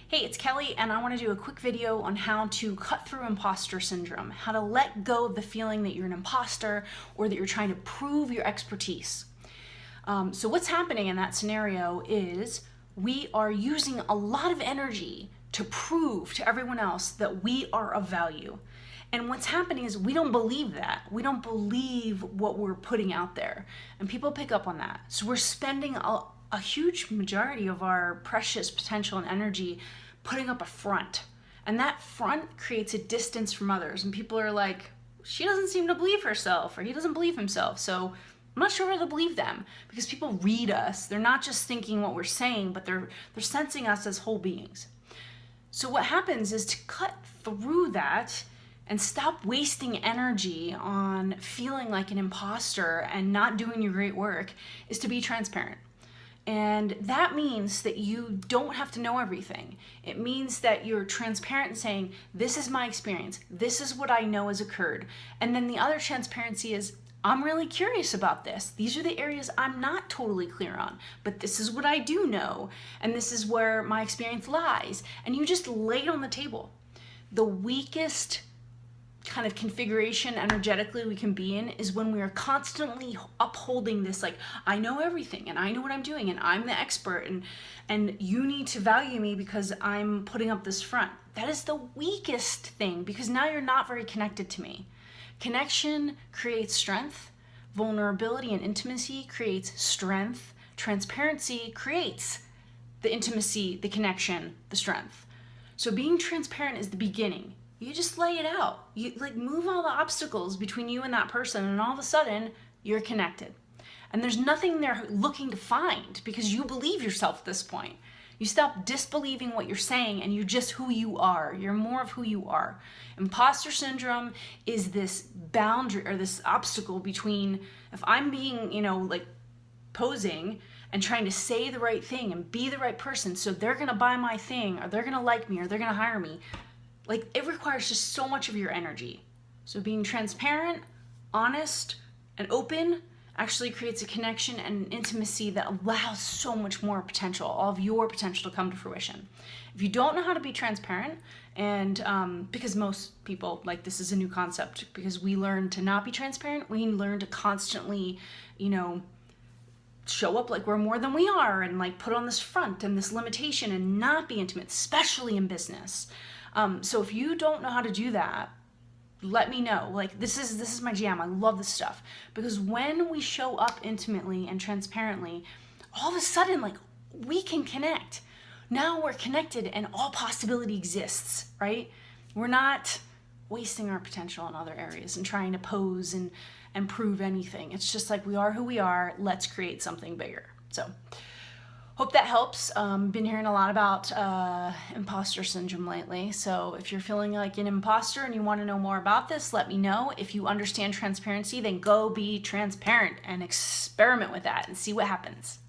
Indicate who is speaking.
Speaker 1: Hey, it's Kelly, and I want to do a quick video on how to cut through imposter syndrome, how to let go of the feeling that you're an imposter or that you're trying to prove your expertise. So what's happening in that scenario is we are using a lot of energy to prove to everyone else that we are of value. And what's happening is we don't believe that. We don't believe what we're putting out there. And people pick up on that. So we're spending a huge majority of our precious potential and energy putting up a front. And that front creates a distance from others. And people are like, she doesn't seem to believe herself, or he doesn't believe himself. So I'm not sure whether to believe them, because people read us. They're not just thinking what we're saying, but they're sensing us as whole beings. So what happens is to cut through that and stop wasting energy on feeling like an imposter and not doing your great work is to be transparent. And that means that you don't have to know everything. It means that you're transparent and saying, this is my experience. This is what I know has occurred. And then the other transparency is, I'm really curious about this. These are the areas I'm not totally clear on, but this is what I do know. And this is where my experience lies. And you just lay it on the table. The weakest kind of configuration energetically we can be in is when we are constantly upholding this, like, I know everything and I know what I'm doing and I'm the expert and you need to value me because I'm putting up this front. That is the weakest thing, because now you're not very connected to me. Connection creates strength. Vulnerability and intimacy creates strength. Transparency creates the intimacy, the connection, the strength. So being transparent is the beginning. You just lay it out. You move all the obstacles between you and that person, and all of a sudden you're connected. And there's nothing they're looking to find, because you believe yourself at this point. You stop disbelieving what you're saying and you're just who you are. You're more of who you are. Imposter syndrome is this boundary or this obstacle between, if I'm being, posing and trying to say the right thing and be the right person so they're going to buy my thing, or they're going to like me, or they're going to hire me. It requires just so much of your energy. So being transparent, honest, and open actually creates a connection and an intimacy that allows so much more potential, all of your potential to come to fruition. If you don't know how to be transparent, and because most people, this is a new concept, because we learn to not be transparent, we learn to constantly, show up like we're more than we are, and put on this front and this limitation and not be intimate, especially in business. So if you don't know how to do that, let me know. This is my jam. I love this stuff, because when we show up intimately and transparently, all of a sudden, we can connect. Now we're connected and all possibility exists, right? We're not wasting our potential in other areas and trying to pose and prove anything. It's just we are who we are. Let's create something bigger. So hope that helps. Been hearing a lot about imposter syndrome lately. So if you're feeling like an imposter and you want to know more about this, let me know. If you understand transparency, then go be transparent and experiment with that and see what happens.